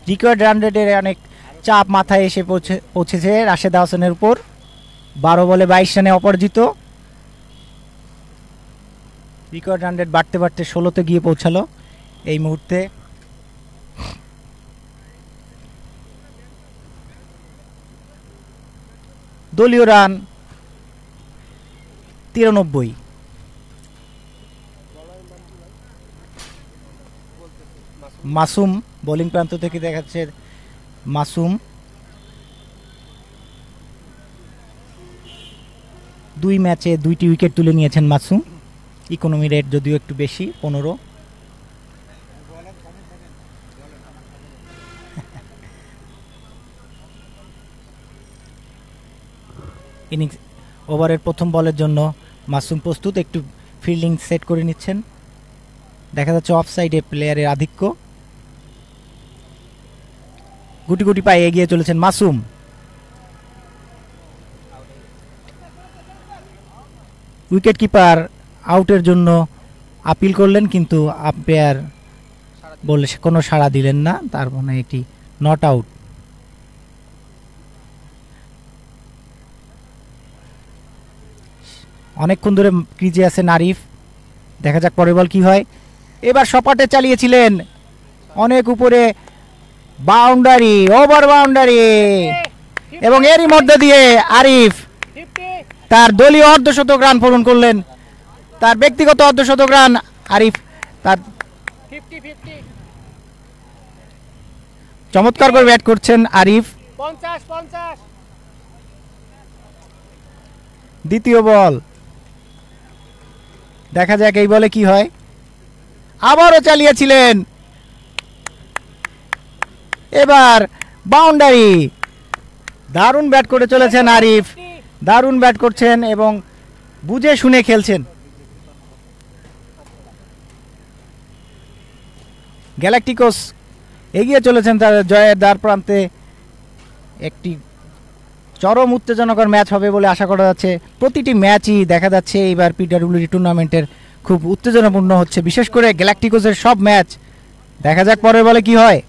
রিকোয়ার্ড রান রেটের অনেক চাপ মাথায় এসে পৌঁছেছে রাশেদ হাসানের উপর। 12 বলে 22 রানে অপরাজিত। রিকোয়ার্ড রান রেট বাড়তে বাড়তে 16তে গিয়ে পৌঁছালো এই মুহূর্তে। দলীয় রান 93। মাসুম বোলিং প্রান্ত থেকে দেখাচ্ছে মাসুম। 2 ম্যাচে 2টি উইকেট তুলে নিয়েছেন মাসুম। ইকোনমি রেট যদিও একটু বেশি, 15। ইনিংস ওভারের প্রথম বলের জন্য মাসুম প্রস্তুত, একটু ফিল্ডিং সেট করে নিচ্ছেন। দেখা যাচ্ছে অফ সাইডে প্লেয়ারের আধিক্য। গুটি গুটি পায়ে এগিয়ে চলেছেন মাসুম। উইকেট কিপার আউটের জন্য আপিল করলেন, কিন্তু আম্পায়ার বলে কোনো সাড়া দিলেন না, তার মানে এটি নট আউট। অনেকক্ষণ ধরে ক্রিজে আছেন আরিফ, দেখা যাক পরের বল কি হয়। এবার সপাটে চালিয়েছিলেন, অনেক উপরে, বাউন্ডারি, ওভার বাউন্ডারি, এবং এরই মধ্যে দিয়ে আরিফ তার দলীয় অর্ধশতক রান পূরণ করলেন। তার ব্যক্তিগত অর্ধশতক রান আরিফ তার চমৎকার করে ব্যাট করছেন আরিফ। 50 দ্বিতীয় বল, দেখা যাক এই বলে কি হয়। আবারও চালিয়েছিলেন, এবার বাউন্ডারি। দারুণ ব্যাট করে চলেছেন আরিফ, দারুণ ব্যাট করছেন এবং বুঝে শুনে খেলছেন। গ্যালাক্টিকোস এগিয়ে চলেছেন তার জয়ের দ্বার প্রান্তে। একটি চরম উত্তেজনকর ম্যাচ হবে বলে আশা করা যাচ্ছে। প্রতিটি ম্যাচই দেখা যাচ্ছে এইবার পিডব্লিউডি টুর্নামেন্টের খুব উত্তেজনাপূর্ণ হচ্ছে, বিশেষ করে গ্যালাক্টিকোসের সব ম্যাচ। দেখা যাক পরের বলে কি হয়।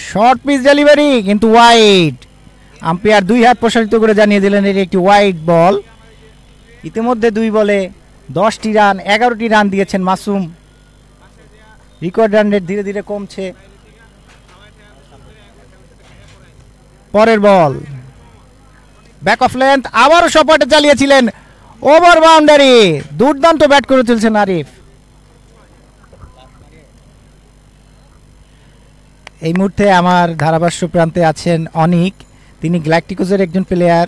শর্ট পিচ ডেলিভারি, কিন্তু ওয়াইড। আম্পায়ার 2 হাত প্রসারিত করে জানিয়ে দিলেন এটি একটি ওয়াইড বল। ইতিমধ্যে 2 বলে 10টি রান, 11টি রান দিয়েছেন মাসুম। রিকোয়ার্ড রান রেট ধীরে ধীরে কমছে। পরের বল ব্যাক অফ লেন্থ, আবারও সপাটে চালিয়েছিলেন, ওভার বাউন্ডারি। দুর্দান্ত ব্যাট করে চলছেন আরিফ। এই মুহূর্তে আমার ধারাভাষ্য প্রান্তে আছেন অনিক, তিনি গ্যালাক্টিকোসের একজন প্লেয়ার।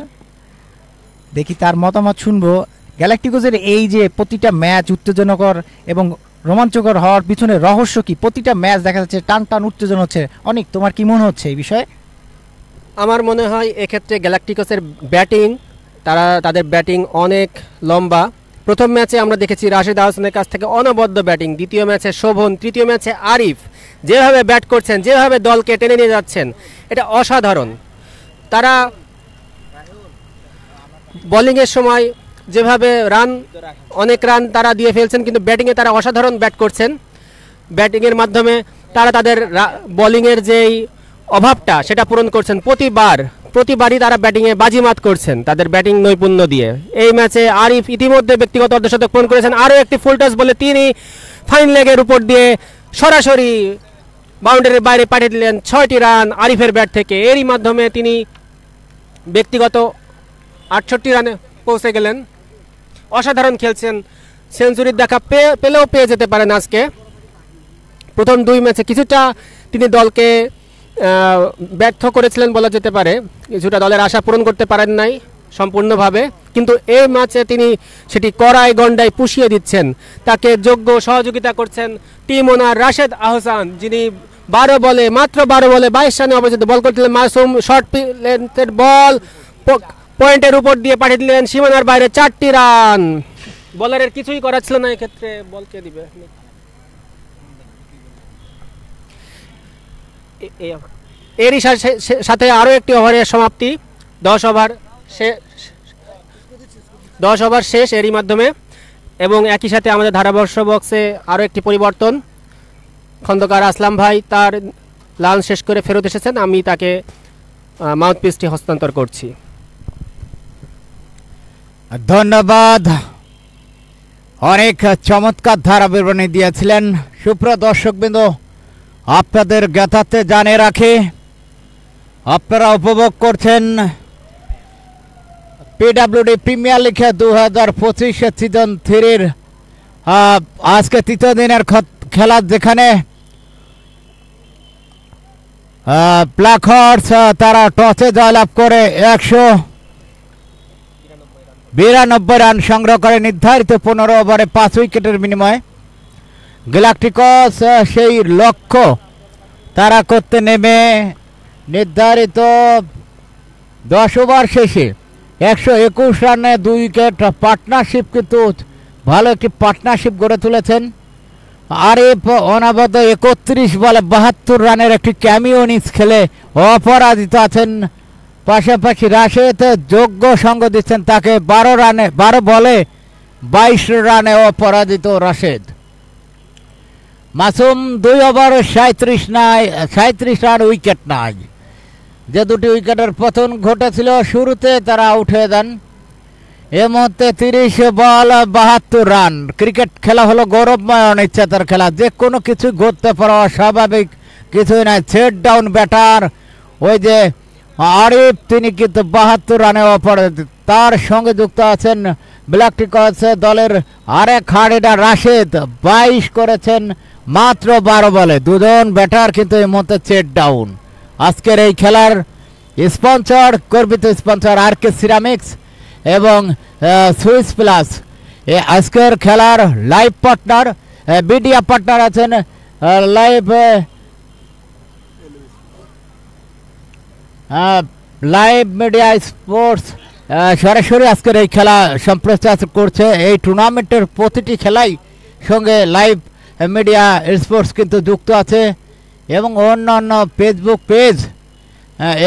দেখি তার মতামত শুনবো। গ্যালাক্টিকোসের এই যে প্রতিটা ম্যাচ উত্তেজনকর এবং রোমাঞ্চকর হওয়ার পিছনে রহস্য কি? প্রতিটা ম্যাচ দেখা যাচ্ছে টান টান উত্তেজনা হচ্ছে। অনিক, তোমার কি মনে হচ্ছে এই বিষয়ে? আমার মনে হয় এক্ষেত্রে গ্যালাক্টিকোসের ব্যাটিং, তাদের ব্যাটিং অনেক লম্বা। প্রথম ম্যাচে আমরা দেখেছি রাশেদ হাসানের কাছ থেকে অনবদ্য ব্যাটিং, দ্বিতীয় ম্যাচে শোভন, তৃতীয় ম্যাচে আরিফ। যেভাবে ব্যাট করছেন, যেভাবে দলকে টেনে নিয়ে যাচ্ছেন, এটা অসাধারণ। তারা বোলিংয়ের সময় যেভাবে অনেক রান তারা দিয়ে ফেলছেন, কিন্তু ব্যাটিংয়ে তারা অসাধারণ ব্যাট করছেন। ব্যাটিংয়ের মাধ্যমে তারা তাদের বোলিংয়ের যেই অভাবটা সেটা পূরণ করছেন। প্রতিবারই তারা ব্যাটিংয়ে বাজিমাত করছেন তাদের ব্যাটিং নৈপুণ্য দিয়ে। এই ম্যাচে আরিফ ইতিমধ্যে ব্যক্তিগত অর্ধশতক পূরণ করেছেন। আরও একটি ফুল টাচ বলে তিনি ফাইন লেগের উপর দিয়ে সরাসরি বাউন্ডারির বাইরে পাঠিয়ে দিলেন। 6টি রান আরিফের ব্যাট থেকে। এরই মাধ্যমে তিনি ব্যক্তিগত 68 রানে পৌঁছে গেলেন। অসাধারণ খেলছেন, সেঞ্চুরির দেখা পেলেও পেয়ে যেতে পারেন আজকে। প্রথম 2 ম্যাচে কিছুটা তিনি দলকে ব্যর্থ করেছিলেন বলা যেতে পারে, কিছুটা দলের আশা পূরণ করতে পারেন নাই সম্পূর্ণভাবে, কিন্তু এই ম্যাচে তিনি সেটি কড়াই গন্ডায় পুষিয়ে দিচ্ছেন। তাকে যোগ্য সহযোগিতা করছেন টিম ওনার রাশেদ আহসান, যিনি মাত্র 12 বলে 22 রানে অবস্থিত বল করছিলেন। মাসুম শর্ট লেন্থের বল পয়েন্টের উপর দিয়ে পাঠিয়ে দিলেন সীমানার বাইরে, 4টি রান। বলারের কিছুই করার ছিল না এক্ষেত্রে, বল কে দিবে। এরই সাথে আরও একটি ওভারের সমাপ্তি। 10 ওভার 10 ওভার শেষ এরই মাধ্যমে। এবং একই সাথে আমাদের ধারাভাষ্য বক্সে আরও একটি পরিবর্তন, খন্দকার আসলাম ভাই তার লাঞ্চ শেষ করে ফেরত এসেছেন, আমি তাকে মাউথপিসটি হস্তান্তর করছি। ধন্যবাদ, অনেক চমৎকার ধারা বিবরণী দিয়েছিলেন। সুপ্রিয় দর্শকবৃন্দ, আপনাদের জ্ঞাতার্থে জানিয়ে রাখি, আপনারা উপভোগ করছেন পিডব্লিউডি প্রিমিয়ার লিগে 2025 সিজন 3-র আজকে তৃতীয় দিনের খেলা, যেখানে ব্ল্যাক হর্স তারা টসে জয়লাভ করে 192 রান সংগ্রহ করে নির্ধারিত 15 ওভারে 5 উইকেটের বিনিময়ে। গ্যালাক্টিকস সেই লক্ষ্য তারা করতে নেমে নির্ধারিত 10 ওভার শেষে 121 রানে 2 উইকেট পার্টনারশিপ, কিন্তু ভালো একটি পার্টনারশিপ গড়ে তুলেছেন। আরিফ অনাবদ্ধ 31 বলে 72 রানের একটি ক্যামিও ইনিংস খেলে অপরাজিত আছেন। পাশাপাশি রাশেদ যোগ্য সঙ্গ দিচ্ছেন তাকে, 12 বলে 22 রানে অপরাজিত Rashed. Masum 2 over 37 run, wicket নাই। যে দুটি উইকেটের পতন ঘটেছিল শুরুতে তারা আউট হয়ে যান। এ মুহূর্তে 30 বল 72 রান। ক্রিকেট খেলা হলো গৌরবময় অনিচ্ছাতার খেলা, যে কোনো কিছু ঘটতে পারা স্বাভাবিক কিছুই নাই। সেট ডাউন ব্যাটার ওই যে আরিফ, তিনি কিন্তু 72 রানে অপরাজিত। তার সঙ্গে যুক্ত আছেন ব্ল্যাকটিকস দলের আরেক হার্ডিডার রাশেদ, 22 করেছেন মাত্র 12 বলে। দুজন ব্যাটার কিন্তু এই মুহূর্তে সেট ডাউন। আজকের এই খেলার স্পন্সর, গর্বিত স্পন্সর আরকে সিরামিক্স এবং সুইস প্লাস। আজকের খেলার লাইভ পার্টনার, মিডিয়া পার্টনার আছেন লাইভ মিডিয়া স্পোর্টস। সরাসরি আজকের এই খেলা সম্প্রচার করছে। এই টুর্নামেন্টের প্রতিটি খেলাই সঙ্গে লাইভ মিডিয়া স্পোর্টস কিন্তু যুক্ত আছে, এবং অন্যান্য ফেসবুক পেজ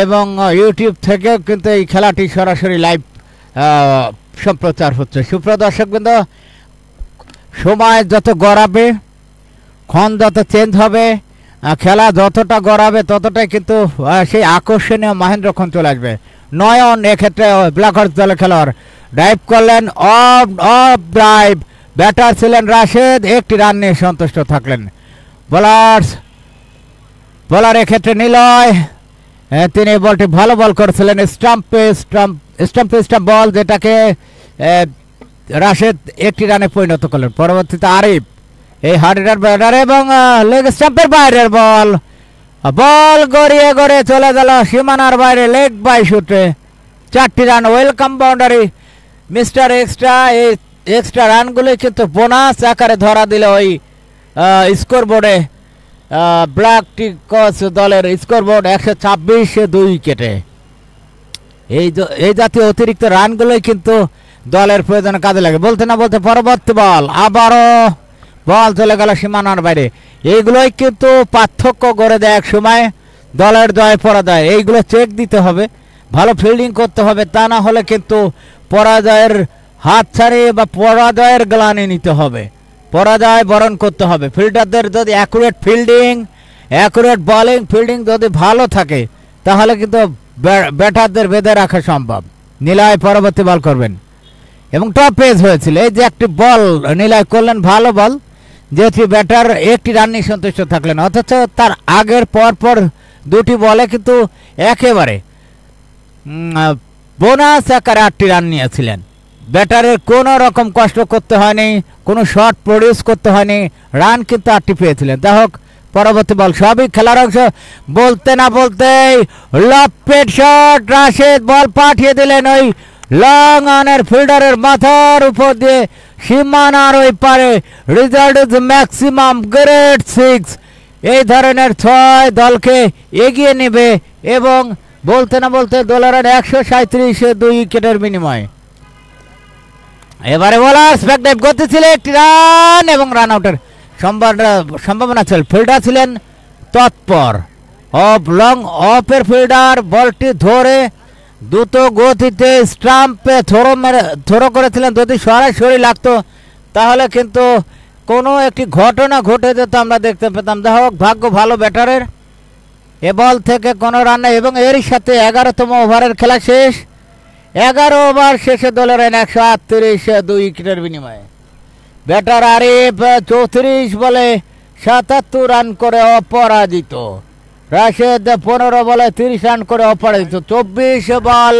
এবং ইউটিউব থেকেও কিন্তু এই খেলাটি সরাসরি লাইভ সম্প্রচার হচ্ছে। সুপ্রিয় দর্শকবৃন্দ, সময় যত গড়াবে, ক্ষণ যত চেঞ্জ হবে, খেলা যতটা গড়াবে ততটাই কিন্তু সেই আকর্ষণীয় মহেন্দ্রক্ষণ চলে আসবে। নয়ন এক্ষেত্রে ব্ল্যাক হর্স দলের খেলোয়াড় ড্রাইভ করলেন, অফ ড্রাইভ। ব্যাটার ছিলেন রাশেদ, একটি রান নিয়ে সন্তুষ্ট থাকলেন। বোলার এক্ষেত্রে নিলয়, তিনি বলটি ভালো বল করেছিলেন, স্টাম্প বল, যেটাকে রাশেদ একটি রানে পরিণত করলেন। পরবর্তীতে আরিফ, এই হার্ডিডার ব্যাটার, এবং লেগ স্টাম্পের বাইরের বল গড়িয়ে গড়িয়ে চলে গেল সীমানার বাইরে, লেগ বাই শুটে 4টি run. Welcome boundary mister extra. এই এক্সট্রা রানগুলি কিন্তু বোনাস আকারে ধরা দিল ওই স্কোর বোর্ডে। ব্ল্যাকটিকস দলের স্কোরবোর্ড 126 2 উইকেটে। এই জাতীয় অতিরিক্ত রানগুলোই কিন্তু দলের প্রয়োজনে কাজে লাগে। বলতে না বলতে পরবর্তী বল, আবারও বল চলে গেল সীমানার বাইরে। এইগুলোই কিন্তু পার্থক্য করে দেয় এক সময় দলের জয় পরাজয়। এইগুলো চেক দিতে হবে, ভালো ফিল্ডিং করতে হবে, তা না হলে কিন্তু পরাজয়ের হাত ছাড়িয়ে বা পরাজয়ের গ্লানি নিতে হবে, পরাজয় বরণ করতে হবে। ফিল্ডারদের যদি accurate fielding, accurate bowling, fielding যদি ভালো থাকে তাহলে কিন্তু ব্যাটারদের বেঁধে রাখা সম্ভব। নিলয় পরবর্তী বল করবেন, এবং টপ পেস হয়েছিল। এই যে একটি বল নিলয় করলেন, ভালো বল, যেটি ব্যাটার একটি রান নিয়ে সন্তুষ্ট থাকলেন, অথচ তার আগের পরপর দুটি বলে কিন্তু একেবারে বোনাস আকারে 8টি রান নিয়েছিলেন। ব্যাটারের কোনো রকম কষ্ট করতে হয়নি, কোনো শট প্রডিউস করতে হয়নি, রান কিন্তু 8টি পেয়েছিলেন। যাই হোক, পরবর্তী বল সবই খেলার অংশ। বলতে না বলতেই লপেট শট, রাশেদ বল পাঠিয়ে দিলেন ওই লং অনের ফিল্ডারের মাথার উপর দিয়ে সীমানার ওই পারে। Result is maximum, grade 6। এই ধরনের 6 দলকে এগিয়ে নেবে, এবং বলতে না বলতে দলের 137 2 উইকেটের বিনিময়ে। এবারে বোলার স্প্যাকডাইভ গতি ছিল, একটি রান এবং রান আউটের সম্ভাবনা ছিল। ফিল্ডার ছিলেন তৎপর, লং অফের ফিল্ডার বলটি ধরে দ্রুত গতিতে স্টাম্পে থ্রো করেছিলেন, যদি সরাসরি লাগতো তাহলে কিন্তু কোনো একটি ঘটনা ঘটে যেত, আমরা দেখতে পেতাম। যাই হোক, ভাগ্য ভালো ব্যাটারের, এ বল থেকে কোনো রান নেই এবং এরই সাথে 11তম ওভারের খেলা শেষ। 11 ওভার শেষে দলের রান 138, 2 উইকেটের বিনিময়ে। ব্যাটার আরিফ 34 বলে 77 রান করে অপরাজিত। রাশেদ 15 বলে 30 রান করে অপরাজিত। 24 বল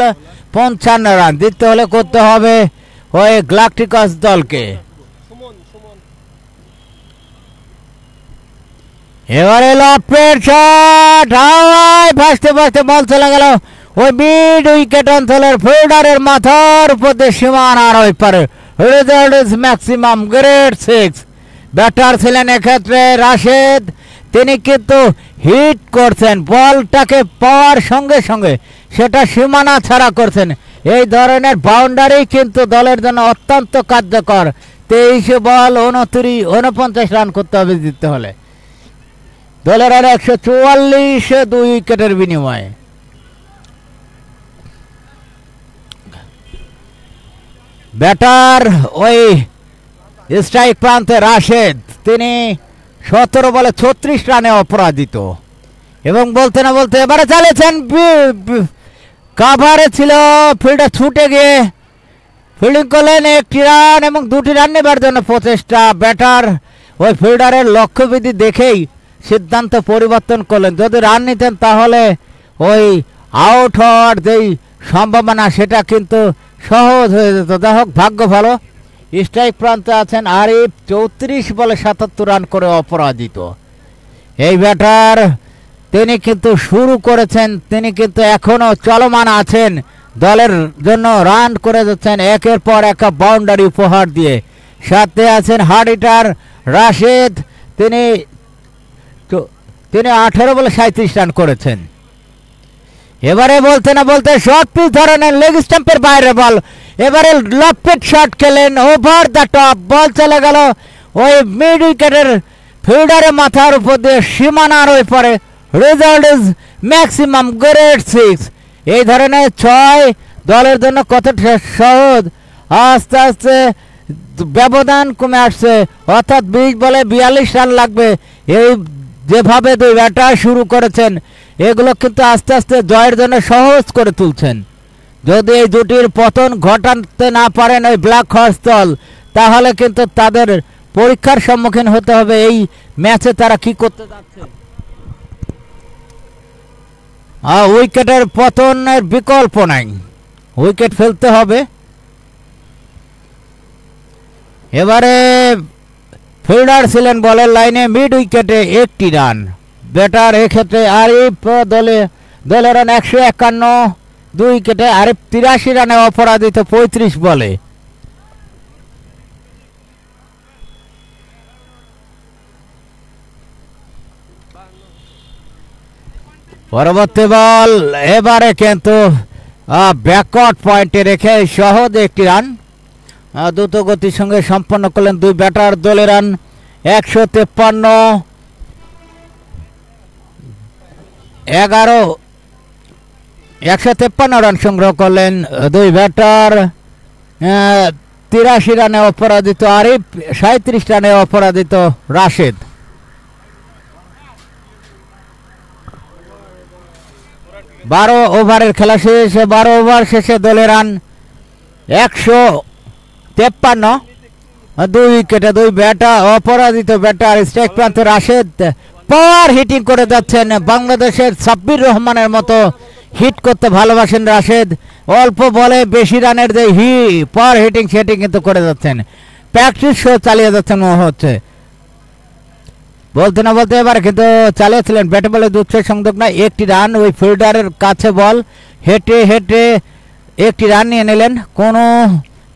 55 রান দিতে হলে করতে হবে ওই গ্যালাক্টিকাস দলকে। এবারে লপের শট, হাওয়ায় ভাসতে ভাসতে বল চলে গেল ওই মিড উইকেট অঞ্চলের ফিল্ডারের মাথার উপর দিয়ে সীমানার ওই পারে। Result is maximum, grade 6। Batter ছিলেন এক্ষেত্রে রাশেদ, তিনি কিন্তু হিট করছেন, বলটাকে পাওয়ার সঙ্গে সঙ্গে সেটা সীমানা ছাড়া করছেন। এই ধরনের বাউন্ডারি কিন্তু দলের জন্য অত্যন্ত কার্যকর। 23 বল 49 রান করতে হবে জিততে হলে। দলের আর 144, 2 উইকেটের বিনিময়ে। ব্যাটার ওই স্ট্রাইক প্রান্তে রাশেদ, তিনি 17 বলে 36 রানে অপরাজিত এবং বলতে না বলতে এবারে চালিয়েছেন, কাভারে ছিল, ফিল্ডে ছুটে গিয়ে ফিল্ডিং করলেন, 1টি রান এবং 2টি রান নেবার জন্য প্রচেষ্টা। ব্যাটার ওই ফিল্ডারের লক্ষ্যবিধি দেখেই সিদ্ধান্ত পরিবর্তন করলেন, যদি রান নিতেন তাহলে ওই আউট হওয়ার যেই সম্ভাবনা সেটা কিন্তু সহজ হয়ে যেত। যাই হোক, ভাগ্য ভালো, স্ট্রাইক প্রান্তে আছেন আরিফ, 34 বলে 77 রান করে অপরাজিত। এই ব্যাটার তিনি কিন্তু শুরু করেছেন, তিনি কিন্তু এখনো চলমান আছেন, দলের জন্য রান করে যাচ্ছেন একের পর এক বাউন্ডারি উপহার দিয়ে। সাথে আছেন হার্ড হিটার রাশেদ, তিনি 18 বলে 37 রান করেছেন। এবারে বলতে না বলতে শর্ট পিচ ধরনের লেগ স্টাম্পের বাইরে বল, এবারে লপেট শট খেলেন, ওভার দ্য টপ, বল চলে গেল ওই মিড উইকেটের ফিল্ডারের মাথার উপর দিয়ে সীমানার ওই পরে। Result is maximum, grade 6। এই ধরনের 6 দলের জন্য কতটা সহজ, আস্তে আস্তে ব্যবধান কমে আসছে, অর্থাৎ 20 বলে 42 রান লাগবে। এই যেভাবে 2 ব্যাটার শুরু করেছেন এগুলো কিন্তু আস্তে আস্তে জয়ের জন্য সহজ করে তুলছেন। যদি এই দুটির পতন ঘটাতে না পারেন ওই ব্ল্যাক হর্স দল, তাহলে কিন্তু তাদের পরীক্ষার সম্মুখীন হতে হবে এই ম্যাচে তারা কি করতে যাচ্ছে। উইকেটের পতনের বিকল্প নাই, উইকেট ফেলতে হবে। এবারে ফিল্ডার ছিলেন বলের লাইনে, মিড উইকেটে 1টি রান। ব্যাটার এক্ষেত্রে আরিফ, দলের রান 151, 2 উইকেটে আরিফ 83 রানে অপরাজিত 35 বলে। পরবর্তী বল, এবারে কিন্তু ব্যাকওয়ার্ড পয়েন্টে রেখে সহজ 1টি রান দ্রুত গতির সঙ্গে সম্পন্ন করলেন 2 ব্যাটার। দলের রান 153, 153 রান সংগ্রহ করলেন 2 ব্যাটার। 83 রানে অপরাজিত আরিফ, 37 রানে অপরাজিত রাশেদ। বারো ওভারের খেলা শেষ। 12 ওভার শেষে দলের রান 153, 2 উইকেটে 2 ব্যাটার অপরাজিত। ব্যাটার স্ট্রাইক প্রান্তে রাশেদ পাওয়ার হিটিং করে যাচ্ছেন, বাংলাদেশের সাব্বির রহমানের মতো হিট করতে ভালোবাসেন রাশেদ। অল্প বলে বেশি রানের যে পাওয়ার হিটিং সেটি কিন্তু করে যাচ্ছেন, প্র্যাকটিস শো চালিয়ে যাচ্ছেন মনে হচ্ছে। বলতে না বলতে এবার কিন্তু চালিয়েছিলেন, ব্যাটে বলে দুঃখের সংযোগ না, 1টি রান। ওই ফিল্ডারের কাছে বল, হেঁটে হেঁটে 1টি রান নিয়ে নিলেন, কোনো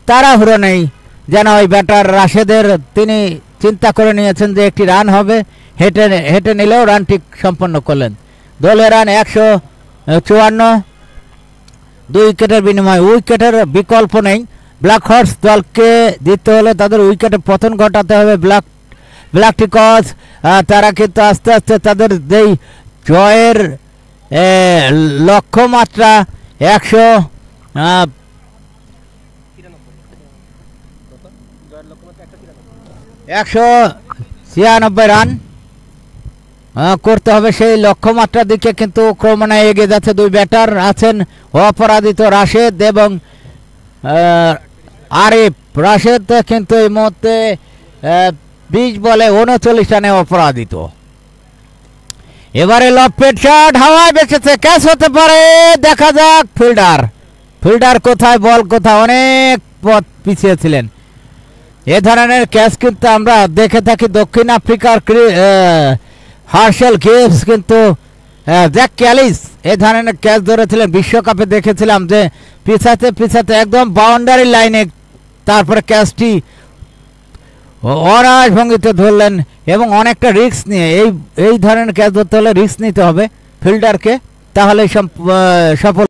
তাড়াহুড়ো নেই যেন ওই ব্যাটার রাশেদের। তিনি চিন্তা করে নিয়েছেন যে 1টি রান হবে, হেঁটে হেঁটে নিলেও রানটি সম্পন্ন করলেন। দলের রান 154, 2 উইকেটের বিনিময়ে। উইকেটের বিকল্প নেই, ব্ল্যাক হর্স দলকে জিততে হলে তাদের উইকেটে পতন ঘটাতে হবে। ব্ল্যাকটিকস তারা কিন্তু আস্তে আস্তে তাদের যেই জয়ের লক্ষ্যমাত্রা 196 রান করতে হবে সেই লক্ষ্যমাত্রার দিকে, কিন্তু ক্রমান্বয়ে এগিয়ে যাচ্ছে দুই ব্যাটার আছেন অপরাজিত রাশেদ এবং আরিফ। রাশেদ কিন্তু এই মুহূর্তে 20 বলে 39 রানে অপরাজিত। এবারে লফটেড শট হাওয়ায় বেঁচেছে, ক্যাচ হতে পারে, দেখা যাক। ফিল্ডার কোথায়, বল কোথায়, অনেক পথ পিছিয়ে ছিলেন। এ ধরনের ক্যাচ কিন্তু আমরা দেখে থাকি দক্ষিণ আফ্রিকার হার্শেল গিবস, কিন্তু জ্যাক ক্যালিস এ ধরনের ক্যাচ ধরেছিলেন বিশ্বকাপে, দেখেছিলাম যে পিছাতে একদম বাউন্ডারি লাইনে তারপরে ক্যাচটি অনায়াস ভঙ্গিতে ধরলেন এবং অনেকটা রিস্ক নিয়ে। এই ধরনের ক্যাচ ধরতে হলে রিস্ক নিতে হবে ফিল্ডারকে, তাহলে সফল।